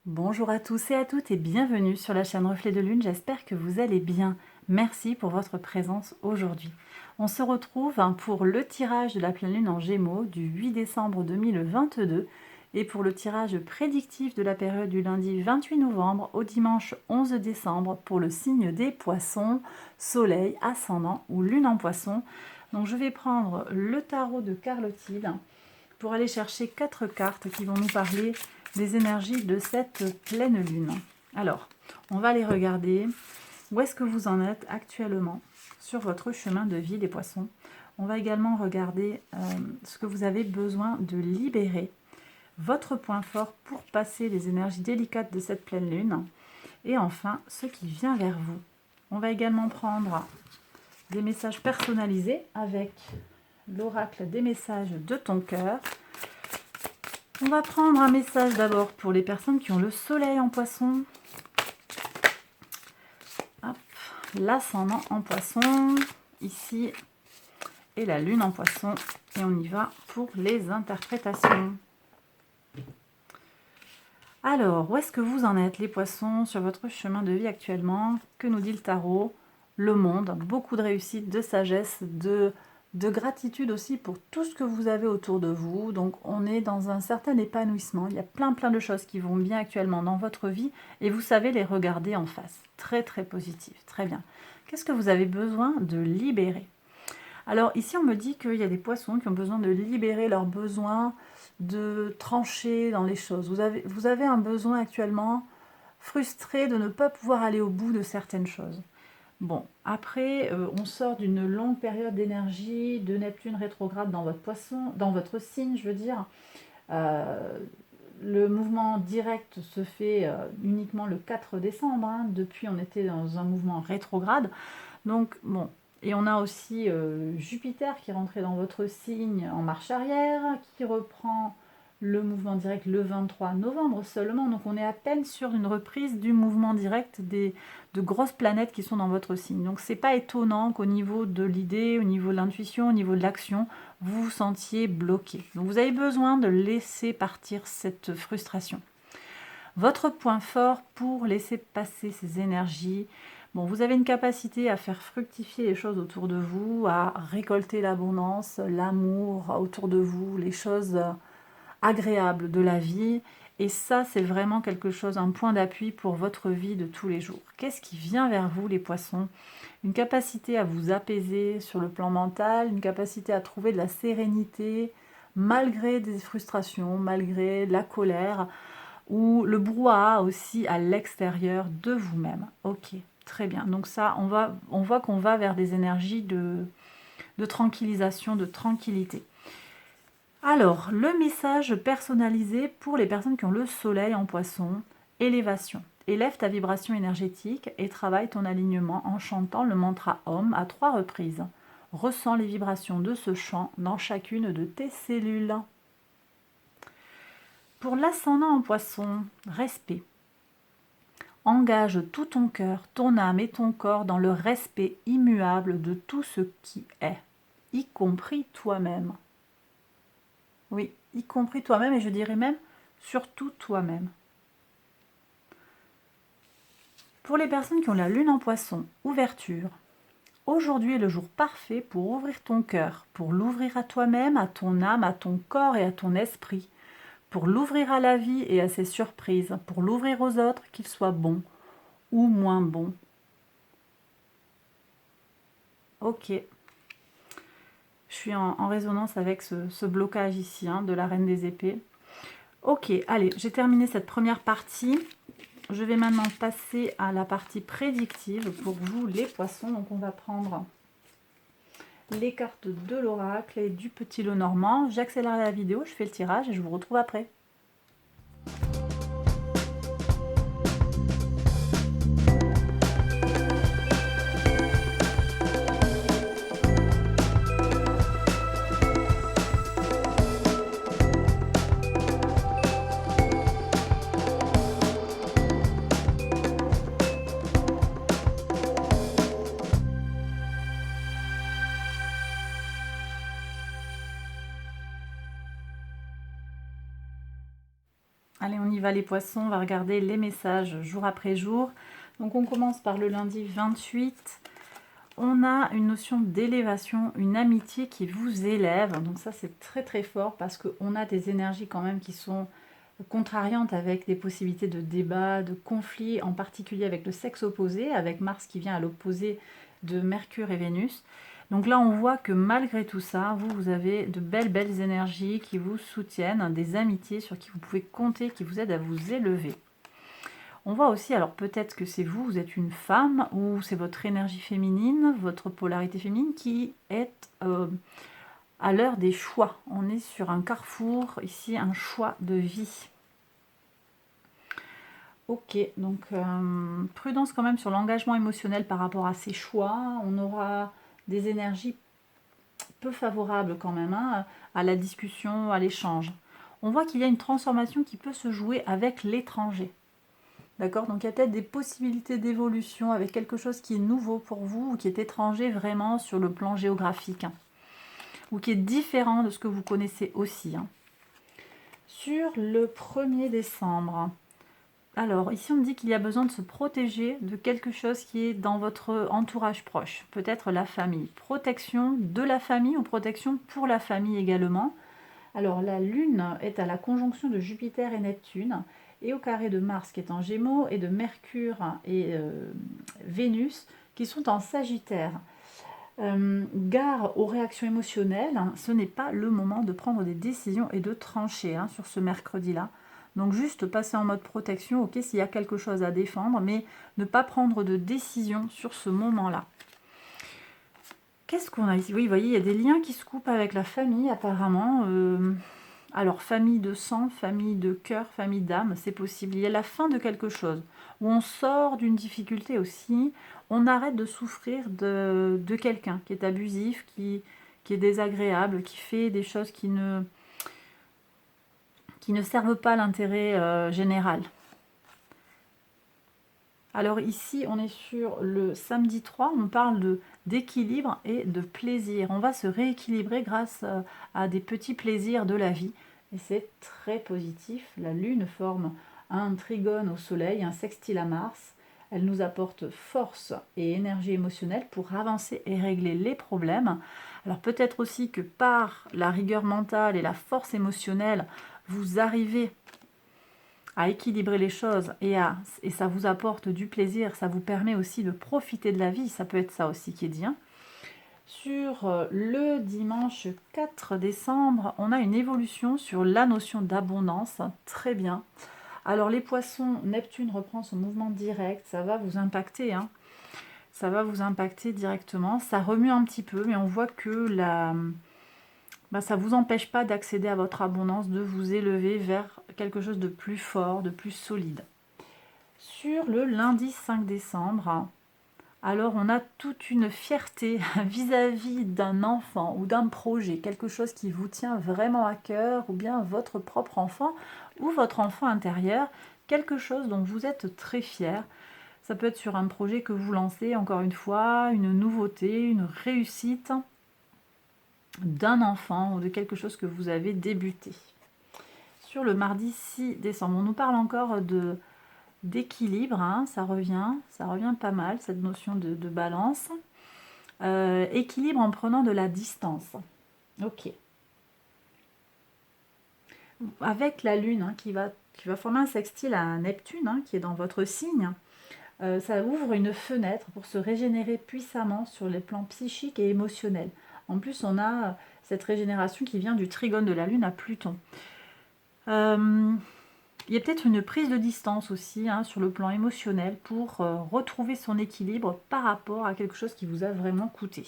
Bonjour à tous et à toutes et bienvenue sur la chaîne Reflet de Lune, j'espère que vous allez bien. Merci pour votre présence aujourd'hui. On se retrouve pour le tirage de la pleine lune en Gémeaux du 8 décembre 2022 et pour le tirage prédictif de la période du lundi 28 novembre au dimanche 11 décembre pour le signe des Poissons, Soleil, Ascendant ou Lune en Poissons. Donc je vais prendre le tarot de Carlottine pour aller chercher 4 cartes qui vont nous parler des énergies de cette pleine lune. Alors, on va les regarder. Où est-ce que vous en êtes actuellement sur votre chemin de vie, les poissons? On va également regarder ce que vous avez besoin de libérer, votre point fort pour passer les énergies délicates de cette pleine lune. Et enfin, ce qui vient vers vous. On va également prendre des messages personnalisés avec l'oracle des messages de ton cœur. On va prendre un message d'abord pour les personnes qui ont le soleil en poisson. L'ascendant en poisson, ici, et la lune en poisson. Et on y va pour les interprétations. Alors, où est-ce que vous en êtes, les poissons, sur votre chemin de vie actuellement? Que nous dit le tarot? Le monde, beaucoup de réussite, de sagesse, de gratitude aussi pour tout ce que vous avez autour de vous. Donc on est dans un certain épanouissement. Il y a plein de choses qui vont bien actuellement dans votre vie et vous savez les regarder en face. Très positif, très bien. Qu'est-ce que vous avez besoin de libérer? Alors ici on me dit qu'il y a des poissons qui ont besoin de libérer leurs besoins, de trancher dans les choses. Vous avez un besoin actuellement frustré de ne pas pouvoir aller au bout de certaines choses. Bon, après, on sort d'une longue période d'énergie, de Neptune rétrograde dans votre poisson, dans votre signe, je veux dire. Le mouvement direct se fait uniquement le 4 décembre. Depuis, on était dans un mouvement rétrograde. Donc, bon. Et on a aussi Jupiter qui est rentré dans votre signe en marche arrière, qui reprend le mouvement direct le 23 novembre seulement. Donc on est à peine sur une reprise du mouvement direct de grosses planètes qui sont dans votre signe. Donc c'est pas étonnant qu'au niveau de l'idée, au niveau de l'intuition, au niveau de l'action, vous vous sentiez bloqué. Donc vous avez besoin de laisser partir cette frustration. Votre point fort pour laisser passer ces énergies, bon, vous avez une capacité à faire fructifier les choses autour de vous, à récolter l'abondance, l'amour autour de vous, les choses agréable de la vie, et ça c'est vraiment quelque chose, un point d'appui pour votre vie de tous les jours. Qu'est-ce qui vient vers vous, les poissons? Une capacité à vous apaiser sur le plan mental, une capacité à trouver de la sérénité malgré des frustrations, malgré la colère ou le brouhaha aussi à l'extérieur de vous-même. Ok, très bien. Donc ça, on voit qu'on va vers des énergies de tranquillisation, de tranquillité. Alors, le message personnalisé pour les personnes qui ont le soleil en poisson, élévation. Élève ta vibration énergétique et travaille ton alignement en chantant le mantra Om à 3 reprises. Ressens les vibrations de ce chant dans chacune de tes cellules. Pour l'ascendant en poisson, respect. Engage tout ton cœur, ton âme et ton corps dans le respect immuable de tout ce qui est, y compris toi-même. Oui, y compris toi-même, et je dirais même, surtout toi-même. Pour les personnes qui ont la lune en poisson, ouverture. Aujourd'hui est le jour parfait pour ouvrir ton cœur, pour l'ouvrir à toi-même, à ton âme, à ton corps et à ton esprit, pour l'ouvrir à la vie et à ses surprises, pour l'ouvrir aux autres, qu'ils soient bons ou moins bons. Ok. Je suis en résonance avec ce blocage ici, de la reine des épées. Ok, allez, j'ai terminé cette première partie. Je vais maintenant passer à la partie prédictive pour vous, les poissons. Donc, on va prendre les cartes de l'oracle et du petit Lenormand. J'accélère la vidéo, je fais le tirage et je vous retrouve après. va les poissons, on va regarder les messages jour après jour. Donc on commence par le lundi 28. On a une notion d'élévation, une amitié qui vous élève. Donc ça c'est très très fort parce qu'on a des énergies quand même qui sont contrariantes avec des possibilités de débat, de conflit, en particulier avec le sexe opposé, avec Mars qui vient à l'opposé de Mercure et Vénus. Donc là, on voit que malgré tout ça, vous avez de belles énergies qui vous soutiennent, des amitiés sur qui vous pouvez compter, qui vous aident à vous élever. On voit aussi, alors peut-être que c'est vous êtes une femme, ou c'est votre énergie féminine, votre polarité féminine, qui est à l'heure des choix. On est sur un carrefour, ici, un choix de vie. Ok, donc prudence quand même sur l'engagement émotionnel par rapport à ces choix. On aura des énergies peu favorables quand même hein, à la discussion, à l'échange. On voit qu'il y a une transformation qui peut se jouer avec l'étranger. D'accord? Donc il y a peut-être des possibilités d'évolution avec quelque chose qui est nouveau pour vous ou qui est étranger vraiment sur le plan géographique. Hein, ou qui est différent de ce que vous connaissez aussi. Hein. Sur le 1er décembre, alors ici on me dit qu'il y a besoin de se protéger de quelque chose qui est dans votre entourage proche. Peut-être la famille. Protection de la famille ou protection pour la famille également. Alors la Lune est à la conjonction de Jupiter et Neptune et au carré de Mars qui est en Gémeaux et de Mercure et Vénus qui sont en Sagittaire. Gare aux réactions émotionnelles, hein, ce n'est pas le moment de prendre des décisions et de trancher hein, sur ce mercredi-là. Donc juste passer en mode protection, ok, s'il y a quelque chose à défendre, mais ne pas prendre de décision sur ce moment-là. Qu'est-ce qu'on a ici? Oui, vous voyez, il y a des liens qui se coupent avec la famille apparemment. Alors, famille de sang, famille de cœur, famille d'âme, c'est possible. Il y a la fin de quelque chose, où on sort d'une difficulté aussi, on arrête de souffrir de quelqu'un qui est abusif, qui est désagréable, qui fait des choses qui ne servent pas l'intérêt général. Alors ici, on est sur le samedi 3, on parle d'équilibre et de plaisir. On va se rééquilibrer grâce à des petits plaisirs de la vie. Et c'est très positif. La Lune forme un trigone au Soleil, un sextile à Mars. Elle nous apporte force et énergie émotionnelle pour avancer et régler les problèmes. Alors peut-être aussi que par la rigueur mentale et la force émotionnelle, vous arrivez à équilibrer les choses et ça vous apporte du plaisir, ça vous permet aussi de profiter de la vie, ça peut être ça aussi qui est dit. Hein. Sur le dimanche 4 décembre, on a une évolution sur la notion d'abondance, très bien. Alors les poissons, Neptune reprend son mouvement direct, ça va vous impacter, hein. Ça va vous impacter directement, ça remue un petit peu, mais on voit que ça ne vous empêche pas d'accéder à votre abondance, de vous élever vers quelque chose de plus fort, de plus solide. Sur le lundi 5 décembre, alors on a toute une fierté vis-à-vis d'un enfant ou d'un projet, quelque chose qui vous tient vraiment à cœur, ou bien votre propre enfant ou votre enfant intérieur, quelque chose dont vous êtes très fier. Ça peut être sur un projet que vous lancez, encore une fois, une nouveauté, une réussite d'un enfant ou de quelque chose que vous avez débuté. Sur le mardi 6 décembre, on nous parle encore d'équilibre, hein, ça revient pas mal, cette notion de balance. Équilibre en prenant de la distance. Ok. Avec la Lune hein, qui va former un sextile à Neptune, hein, qui est dans votre signe, ça ouvre une fenêtre pour se régénérer puissamment sur les plans psychiques et émotionnels. En plus, on a cette régénération qui vient du trigone de la Lune à Pluton. Il y a peut-être une prise de distance aussi hein, sur le plan émotionnel pour retrouver son équilibre par rapport à quelque chose qui vous a vraiment coûté.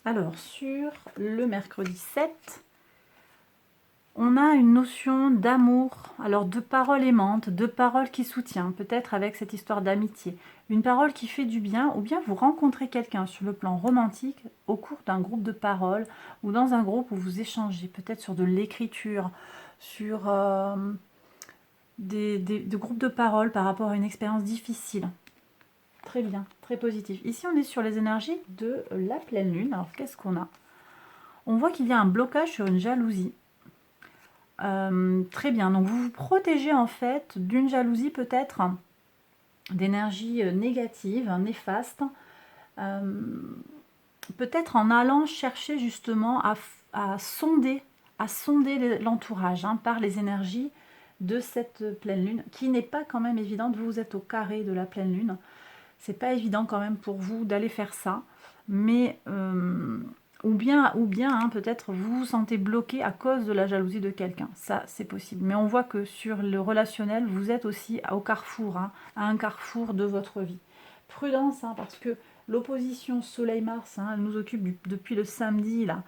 Alors, sur le mercredi 7, on a une notion d'amour, alors de parole aimante, de parole qui soutient, peut-être avec cette histoire d'amitié. Une parole qui fait du bien, ou bien vous rencontrez quelqu'un sur le plan romantique au cours d'un groupe de paroles, ou dans un groupe où vous échangez, peut-être sur de l'écriture, sur des groupes de paroles par rapport à une expérience difficile. Très bien, très positif. Ici, on est sur les énergies de la pleine lune. Alors, qu'est-ce qu'on a? On voit qu'il y a un blocage sur une jalousie. Très bien, donc vous vous protégez en fait d'une jalousie peut-être d'énergie négative, néfaste, peut-être en allant chercher justement à sonder l'entourage par les énergies de cette pleine lune, qui n'est pas quand même évidente. Vous êtes au carré de la pleine lune, c'est pas évident quand même pour vous d'aller faire ça, mais ou bien peut-être vous vous sentez bloqué à cause de la jalousie de quelqu'un, ça c'est possible. Mais on voit que sur le relationnel, vous êtes aussi au carrefour, à un carrefour de votre vie. Prudence, parce que l'opposition Soleil-Mars, elle nous occupe depuis le samedi là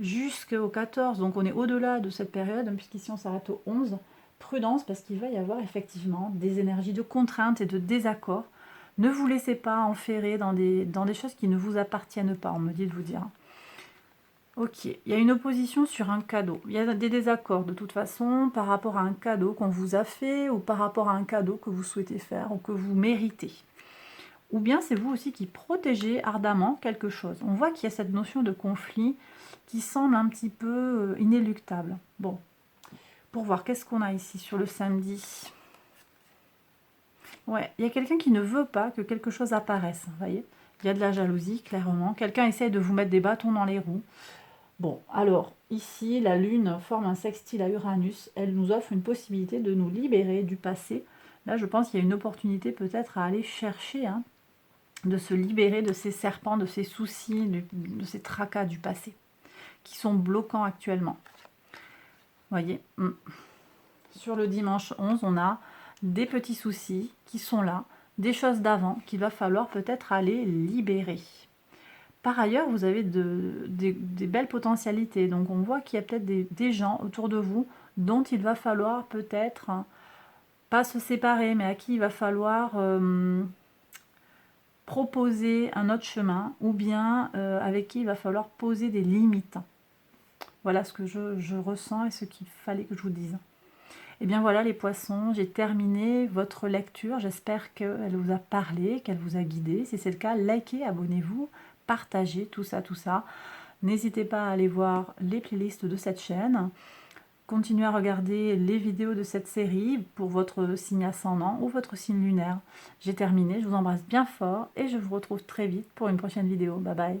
jusqu'au 14, donc on est au-delà de cette période, puisqu'ici on s'arrête au 11. Prudence, parce qu'il va y avoir effectivement des énergies de contrainte et de désaccord. Ne vous laissez pas enferrer dans des choses qui ne vous appartiennent pas, on me dit de vous dire. Ok, il y a une opposition sur un cadeau. Il y a des désaccords de toute façon par rapport à un cadeau qu'on vous a fait ou par rapport à un cadeau que vous souhaitez faire ou que vous méritez. Ou bien c'est vous aussi qui protégez ardemment quelque chose. On voit qu'il y a cette notion de conflit qui semble un petit peu inéluctable. Bon, pour voir, qu'est-ce qu'on a ici sur le samedi ? Ouais, il y a quelqu'un qui ne veut pas que quelque chose apparaisse, vous voyez. Il y a de la jalousie, clairement. Quelqu'un essaye de vous mettre des bâtons dans les roues. Bon, alors, ici, la Lune forme un sextile à Uranus. Elle nous offre une possibilité de nous libérer du passé. Là, je pense qu'il y a une opportunité peut-être à aller chercher, de se libérer de ces serpents, de ces soucis, de ces tracas du passé, qui sont bloquants actuellement. Vous voyez, sur le dimanche 11, on a des petits soucis qui sont là, des choses d'avant qu'il va falloir peut-être aller libérer. Par ailleurs, vous avez des belles potentialités. Donc on voit qu'il y a peut-être des gens autour de vous dont il va falloir peut-être, pas se séparer, mais à qui il va falloir proposer un autre chemin, ou bien avec qui il va falloir poser des limites. Voilà ce que je ressens et ce qu'il fallait que je vous dise. Et bien voilà les poissons, j'ai terminé votre lecture. J'espère qu'elle vous a parlé, qu'elle vous a guidé. Si c'est le cas, likez, abonnez-vous, partagez, tout ça, tout ça. N'hésitez pas à aller voir les playlists de cette chaîne. Continuez à regarder les vidéos de cette série pour votre signe ascendant ou votre signe lunaire. J'ai terminé, je vous embrasse bien fort et je vous retrouve très vite pour une prochaine vidéo. Bye bye.